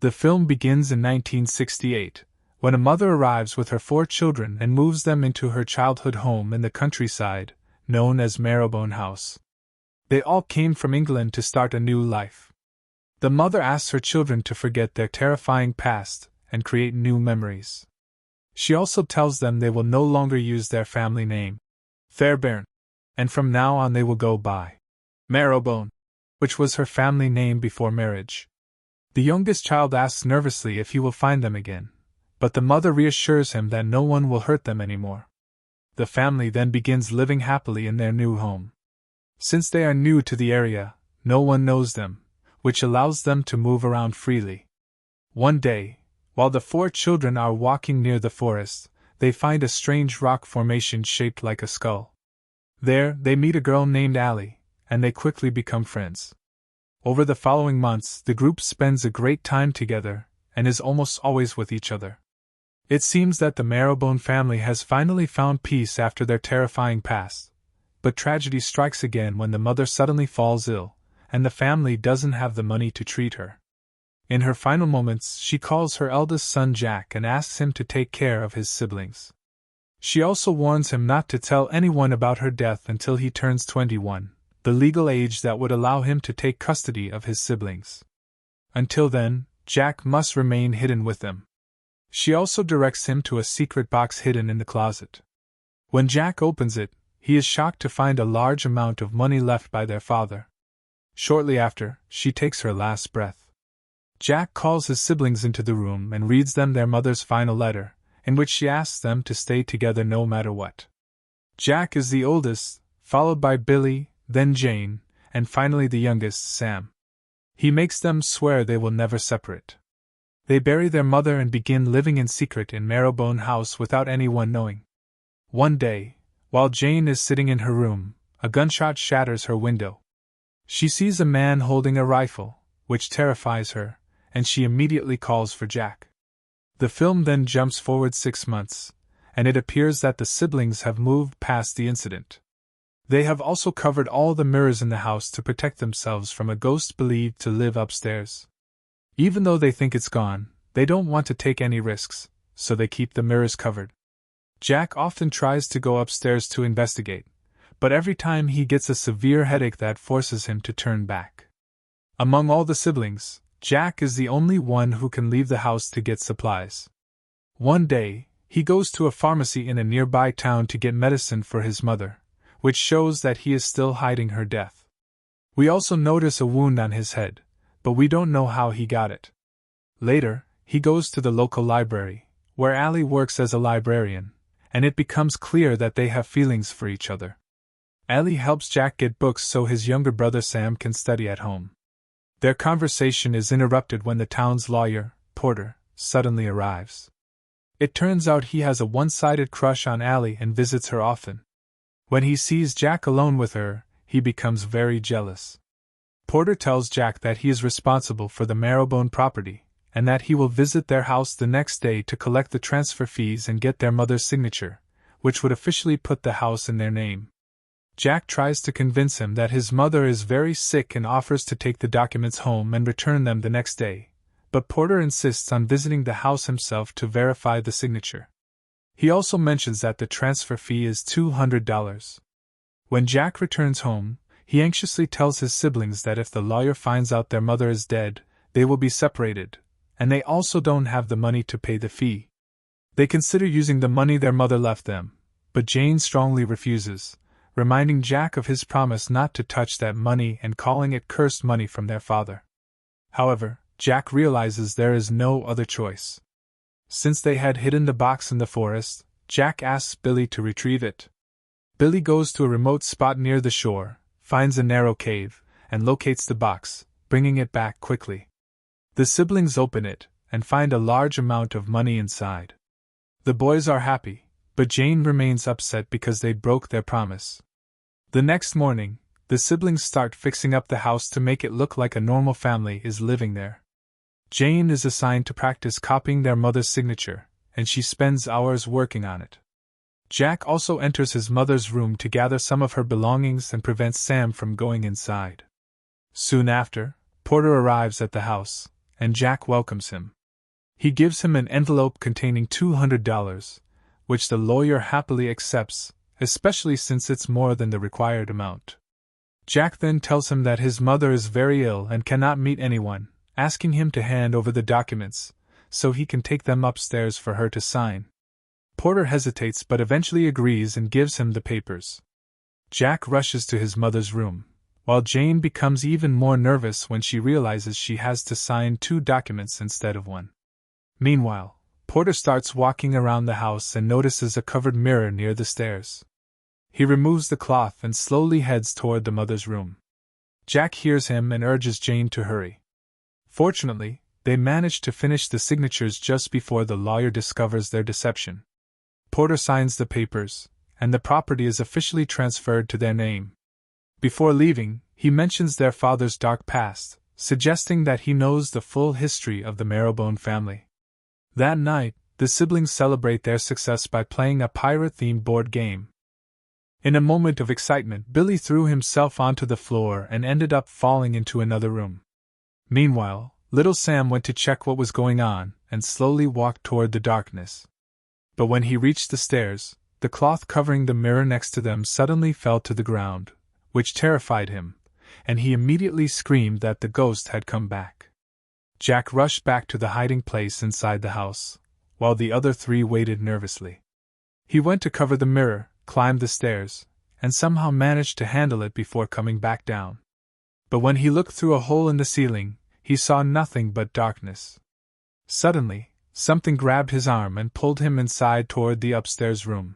The film begins in 1968, when a mother arrives with her 4 children and moves them into her childhood home in the countryside, known as Marrowbone House. They all came from England to start a new life. The mother asks her children to forget their terrifying past and create new memories. She also tells them they will no longer use their family name, Fairbairn, and from now on they will go by Marrowbone, which was her family name before marriage. The youngest child asks nervously if he will find them again, but the mother reassures him that no one will hurt them anymore. The family then begins living happily in their new home. Since they are new to the area, no one knows them, which allows them to move around freely. One day, while the 4 children are walking near the forest, they find a strange rock formation shaped like a skull. There, they meet a girl named Allie, and they quickly become friends. Over the following months, the group spends a great time together, and is almost always with each other. It seems that the Marrowbone family has finally found peace after their terrifying past, but tragedy strikes again when the mother suddenly falls ill, and the family doesn't have the money to treat her. In her final moments, she calls her eldest son Jack and asks him to take care of his siblings. She also warns him not to tell anyone about her death until he turns 21, the legal age that would allow him to take custody of his siblings. Until then, Jack must remain hidden with them. She also directs him to a secret box hidden in the closet. When Jack opens it, he is shocked to find a large amount of money left by their father. Shortly after, she takes her last breath. Jack calls his siblings into the room and reads them their mother's final letter, in which she asks them to stay together no matter what. Jack is the oldest, followed by Billy, then Jane, and finally the youngest, Sam. He makes them swear they will never separate. They bury their mother and begin living in secret in Marrowbone House without anyone knowing. One day, while Jane is sitting in her room, a gunshot shatters her window. She sees a man holding a rifle, which terrifies her, and she immediately calls for Jack. The film then jumps forward 6 months, and it appears that the siblings have moved past the incident. They have also covered all the mirrors in the house to protect themselves from a ghost believed to live upstairs. Even though they think it's gone, they don't want to take any risks, so they keep the mirrors covered. Jack often tries to go upstairs to investigate, but every time he gets a severe headache that forces him to turn back. Among all the siblings, Jack is the only one who can leave the house to get supplies. One day, he goes to a pharmacy in a nearby town to get medicine for his mother, which shows that he is still hiding her death. We also notice a wound on his head, but we don't know how he got it. Later, he goes to the local library, where Allie works as a librarian, and it becomes clear that they have feelings for each other. Allie helps Jack get books so his younger brother Sam can study at home. Their conversation is interrupted when the town's lawyer, Porter, suddenly arrives. It turns out he has a one-sided crush on Allie and visits her often. When he sees Jack alone with her, he becomes very jealous. Porter tells Jack that he is responsible for the Marrowbone property, and that he will visit their house the next day to collect the transfer fees and get their mother's signature, which would officially put the house in their name. Jack tries to convince him that his mother is very sick and offers to take the documents home and return them the next day, but Porter insists on visiting the house himself to verify the signature. He also mentions that the transfer fee is $200. When Jack returns home, he anxiously tells his siblings that if the lawyer finds out their mother is dead, they will be separated, and they also don't have the money to pay the fee. They consider using the money their mother left them, but Jane strongly refuses, reminding Jack of his promise not to touch that money and calling it cursed money from their father. However, Jack realizes there is no other choice. Since they had hidden the box in the forest, Jack asks Billy to retrieve it. Billy goes to a remote spot near the shore, finds a narrow cave, and locates the box, bringing it back quickly. The siblings open it, and find a large amount of money inside. The boys are happy, but Jane remains upset because they broke their promise. The next morning, the siblings start fixing up the house to make it look like a normal family is living there. Jane is assigned to practice copying their mother's signature, and she spends hours working on it. Jack also enters his mother's room to gather some of her belongings and prevents Sam from going inside. Soon after, Porter arrives at the house, and Jack welcomes him. He gives him an envelope containing $200, which the lawyer happily accepts, especially since it's more than the required amount. Jack then tells him that his mother is very ill and cannot meet anyone, asking him to hand over the documents, so he can take them upstairs for her to sign. Porter hesitates but eventually agrees and gives him the papers. Jack rushes to his mother's room, while Jane becomes even more nervous when she realizes she has to sign 2 documents instead of 1. Meanwhile, Porter starts walking around the house and notices a covered mirror near the stairs. He removes the cloth and slowly heads toward the mother's room. Jack hears him and urges Jane to hurry. Fortunately, they manage to finish the signatures just before the lawyer discovers their deception. Porter signs the papers, and the property is officially transferred to their name. Before leaving, he mentions their father's dark past, suggesting that he knows the full history of the Marrowbone family. That night, the siblings celebrate their success by playing a pirate-themed board game. In a moment of excitement, Billy threw himself onto the floor and ended up falling into another room. Meanwhile, little Sam went to check what was going on and slowly walked toward the darkness. But when he reached the stairs, the cloth covering the mirror next to them suddenly fell to the ground, which terrified him, and he immediately screamed that the ghost had come back. Jack rushed back to the hiding place inside the house, while the other 3 waited nervously. He went to cover the mirror, climbed the stairs, and somehow managed to handle it before coming back down. But when he looked through a hole in the ceiling, he saw nothing but darkness. Suddenly, something grabbed his arm and pulled him inside toward the upstairs room.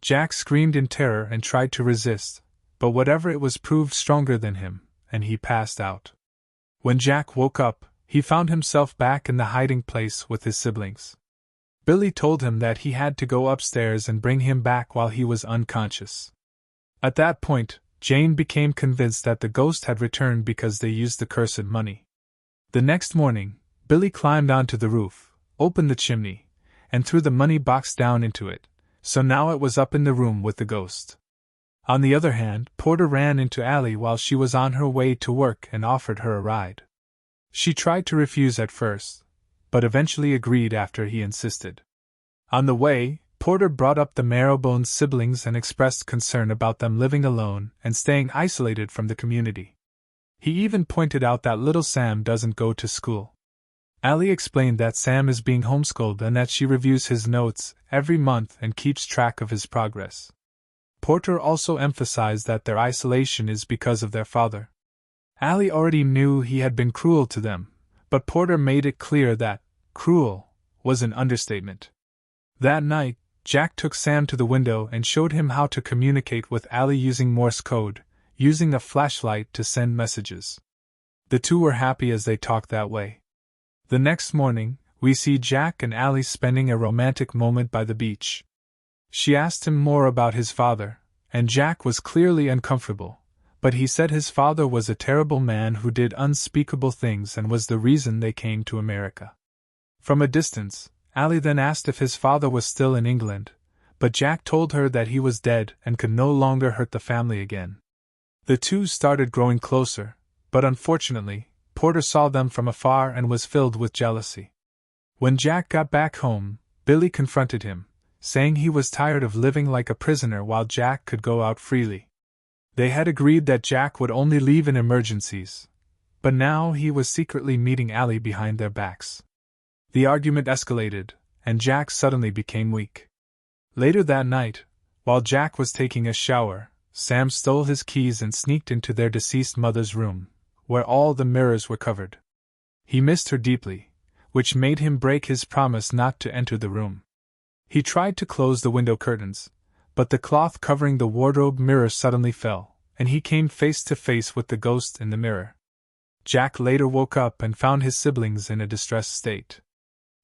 Jack screamed in terror and tried to resist, but whatever it was proved stronger than him, and he passed out. When Jack woke up, he found himself back in the hiding place with his siblings. Billy told him that he had to go upstairs and bring him back while he was unconscious. At that point, Jane became convinced that the ghost had returned because they used the cursed money. The next morning, Billy climbed onto the roof, opened the chimney, and threw the money box down into it, so now it was up in the room with the ghost. On the other hand, Porter ran into Allie while she was on her way to work and offered her a ride. She tried to refuse at first, but eventually agreed after he insisted. On the way, Porter brought up the Marrowbone siblings and expressed concern about them living alone and staying isolated from the community. He even pointed out that little Sam doesn't go to school. Allie explained that Sam is being homeschooled and that she reviews his notes every month and keeps track of his progress. Porter also emphasized that their isolation is because of their father. Allie already knew he had been cruel to them, but Porter made it clear that cruel was an understatement. That night, Jack took Sam to the window and showed him how to communicate with Allie using Morse code, using a flashlight to send messages. The 2 were happy as they talked that way. The next morning, we see Jack and Allie spending a romantic moment by the beach. She asked him more about his father, and Jack was clearly uncomfortable, but he said his father was a terrible man who did unspeakable things and was the reason they came to America. From a distance, Allie then asked if his father was still in England, but Jack told her that he was dead and could no longer hurt the family again. The 2 started growing closer, but unfortunately, Porter saw them from afar and was filled with jealousy. When Jack got back home, Billy confronted him, saying he was tired of living like a prisoner while Jack could go out freely. They had agreed that Jack would only leave in emergencies, but now he was secretly meeting Allie behind their backs. The argument escalated, and Jack suddenly became weak. Later that night, while Jack was taking a shower, Sam stole his keys and sneaked into their deceased mother's room, where all the mirrors were covered. He missed her deeply, which made him break his promise not to enter the room. He tried to close the window curtains, but the cloth covering the wardrobe mirror suddenly fell, and he came face to face with the ghost in the mirror. Jack later woke up and found his siblings in a distressed state.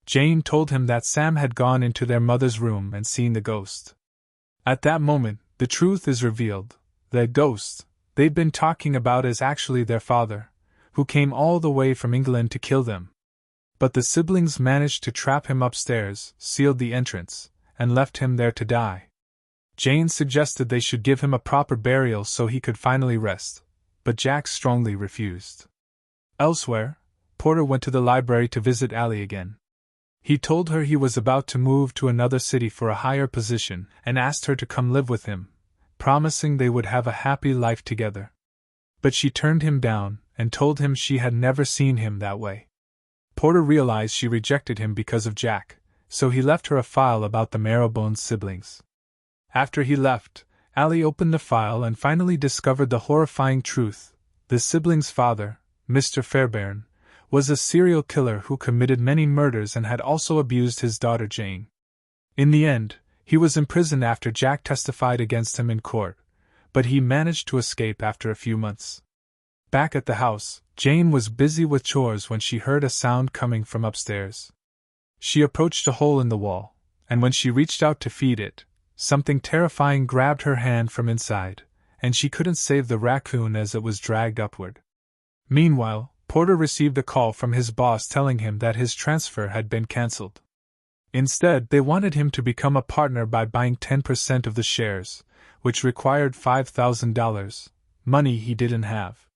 Jane told him that Sam had gone into their mother's room and seen the ghost. At that moment, the truth is revealed. The ghost they'd been talking about is actually their father, who came all the way from England to kill them. But the siblings managed to trap him upstairs, sealed the entrance, and left him there to die. Jane suggested they should give him a proper burial so he could finally rest, but Jack strongly refused. Elsewhere, Porter went to the library to visit Allie again. He told her he was about to move to another city for a higher position and asked her to come live with him, promising they would have a happy life together. But she turned him down and told him she had never seen him that way. Porter realized she rejected him because of Jack, so he left her a file about the marrowbone siblings. After he left, Allie opened the file and finally discovered the horrifying truth. The siblings' father, Mr. Fairbairn, was a serial killer who committed many murders and had also abused his daughter Jane. In the end, he was imprisoned after Jack testified against him in court, but he managed to escape after a few months. Back at the house, Jane was busy with chores when she heard a sound coming from upstairs. She approached a hole in the wall, and when she reached out to feed it, something terrifying grabbed her hand from inside, and she couldn't save the raccoon as it was dragged upward. Meanwhile, Porter received a call from his boss telling him that his transfer had been cancelled. Instead, they wanted him to become a partner by buying 10% of the shares, which required $5,000, money he didn't have.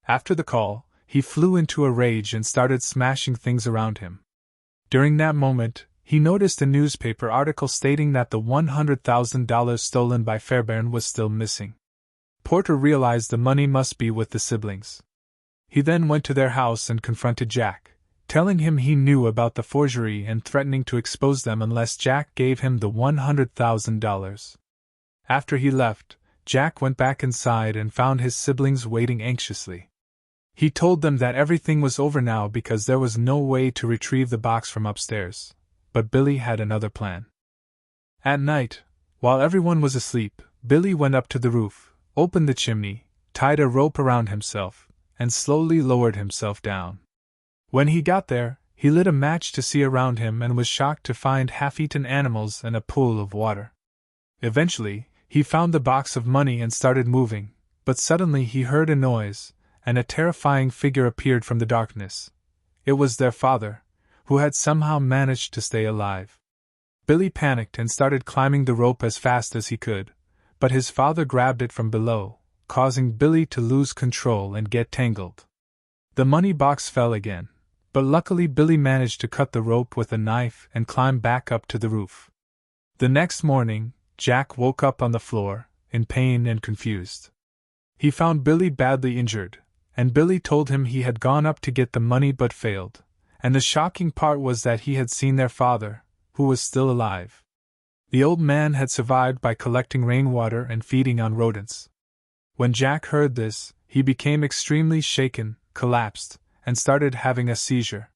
After the call, he flew into a rage and started smashing things around him. During that moment, he noticed a newspaper article stating that the $100,000 stolen by Fairbairn was still missing. Porter realized the money must be with the siblings. He then went to their house and confronted Jack, telling him he knew about the forgery and threatening to expose them unless Jack gave him the $100,000. After he left, Jack went back inside and found his siblings waiting anxiously. He told them that everything was over now because there was no way to retrieve the box from upstairs, but Billy had another plan. At night, while everyone was asleep, Billy went up to the roof, opened the chimney, tied a rope around himself, and slowly lowered himself down. When he got there, he lit a match to see around him and was shocked to find half-eaten animals and a pool of water. Eventually, he found the box of money and started moving, but suddenly he heard a noise, and a terrifying figure appeared from the darkness. It was their father, who had somehow managed to stay alive. Billy panicked and started climbing the rope as fast as he could, but his father grabbed it from below, causing Billy to lose control and get tangled. The money box fell again, but luckily Billy managed to cut the rope with a knife and climb back up to the roof. The next morning, Jack woke up on the floor, in pain and confused. He found Billy badly injured, and Billy told him he had gone up to get the money but failed, and the shocking part was that he had seen their father, who was still alive. The old man had survived by collecting rainwater and feeding on rodents. When Jack heard this, he became extremely shaken, collapsed, and started having a seizure.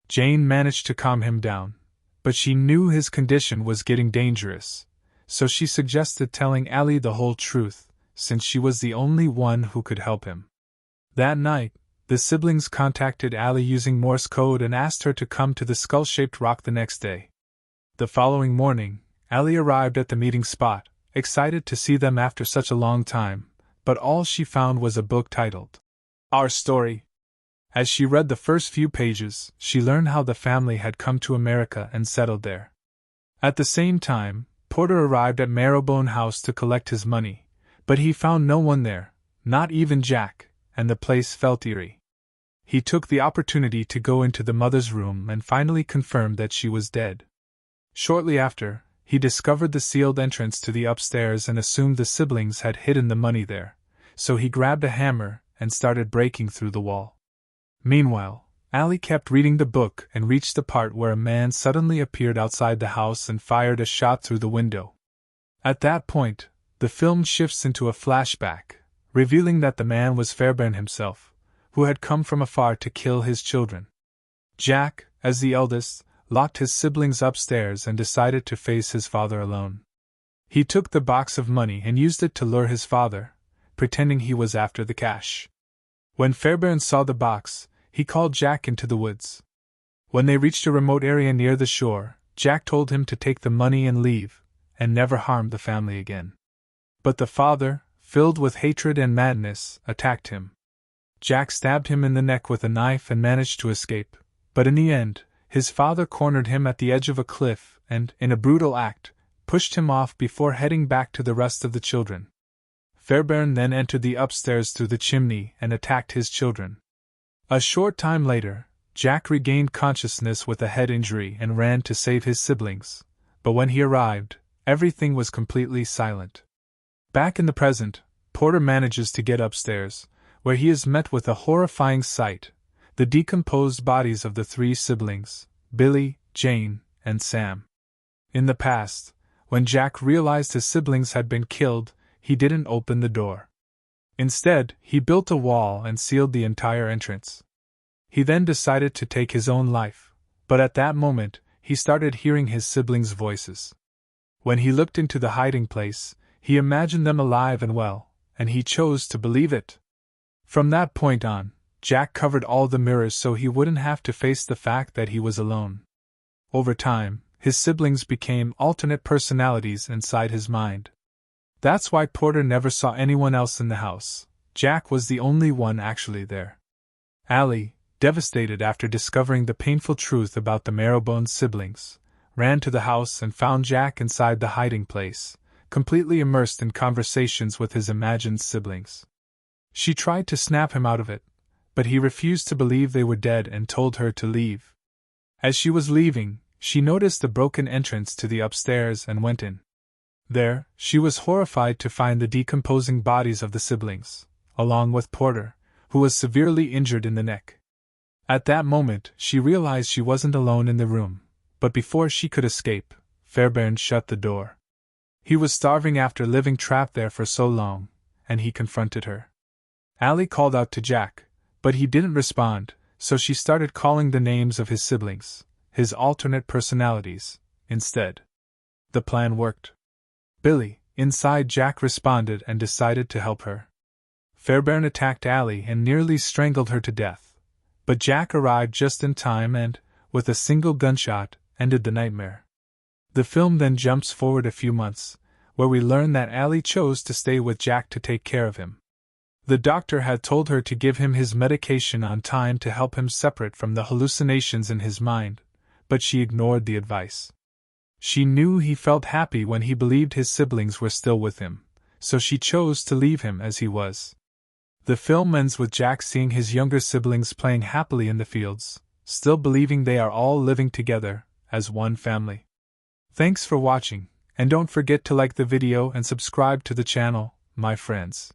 Jane managed to calm him down, but she knew his condition was getting dangerous, so she suggested telling Allie the whole truth, since she was the only one who could help him. That night, the siblings contacted Allie using Morse code and asked her to come to the skull-shaped rock the next day. The following morning, Allie arrived at the meeting spot, excited to see them after such a long time, but all she found was a book titled, Our Story. As she read the first few pages, she learned how the family had come to America and settled there. At the same time, Porter arrived at Marrowbone House to collect his money, but he found no one there, not even Jack, and the place felt eerie. He took the opportunity to go into the mother's room and finally confirmed that she was dead. Shortly after, he discovered the sealed entrance to the upstairs and assumed the siblings had hidden the money there, so he grabbed a hammer and started breaking through the wall. Meanwhile, Allie kept reading the book and reached the part where a man suddenly appeared outside the house and fired a shot through the window. At that point, the film shifts into a flashback, revealing that the man was Fairbairn himself, who had come from afar to kill his children. Jack, as the eldest, locked his siblings upstairs and decided to face his father alone. He took the box of money and used it to lure his father, pretending he was after the cash. When Fairbairn saw the box, he called Jack into the woods. When they reached a remote area near the shore, Jack told him to take the money and leave, and never harm the family again. But the father, filled with hatred and madness, attacked him. Jack stabbed him in the neck with a knife and managed to escape, but in the end, his father cornered him at the edge of a cliff and, in a brutal act, pushed him off before heading back to the rest of the children. Fairbairn then entered the upstairs through the chimney and attacked his children. A short time later, Jack regained consciousness with a head injury and ran to save his siblings, but when he arrived, everything was completely silent. Back in the present, Porter manages to get upstairs, where he is met with a horrifying sight: the decomposed bodies of the three siblings, Billy, Jane, and Sam. In the past, when Jack realized his siblings had been killed, he didn't open the door. Instead, he built a wall and sealed the entire entrance. He then decided to take his own life, but at that moment, he started hearing his siblings' voices. When he looked into the hiding place, he imagined them alive and well, and he chose to believe it. From that point on, Jack covered all the mirrors so he wouldn't have to face the fact that he was alone. Over time, his siblings became alternate personalities inside his mind. That's why Porter never saw anyone else in the house. Jack was the only one actually there. Allie, devastated after discovering the painful truth about the marrowbone siblings, ran to the house and found Jack inside the hiding place, completely immersed in conversations with his imagined siblings. She tried to snap him out of it, but he refused to believe they were dead and told her to leave. As she was leaving, she noticed the broken entrance to the upstairs and went in. There, she was horrified to find the decomposing bodies of the siblings, along with Porter, who was severely injured in the neck. At that moment, she realized she wasn't alone in the room, but before she could escape, Fairbairn shut the door. He was starving after living trapped there for so long, and he confronted her. Allie called out to Jack, but he didn't respond, so she started calling the names of his siblings, his alternate personalities, instead. The plan worked. Billy, inside Jack, responded and decided to help her. Fairbairn attacked Allie and nearly strangled her to death, but Jack arrived just in time and, with a single gunshot, ended the nightmare. The film then jumps forward a few months, where we learn that Allie chose to stay with Jack to take care of him. The doctor had told her to give him his medication on time to help him separate from the hallucinations in his mind, but she ignored the advice. She knew he felt happy when he believed his siblings were still with him, so she chose to leave him as he was. The film ends with Jack seeing his younger siblings playing happily in the fields, still believing they are all living together as one family. Thanks for watching, and don't forget to like the video and subscribe to the channel, my friends.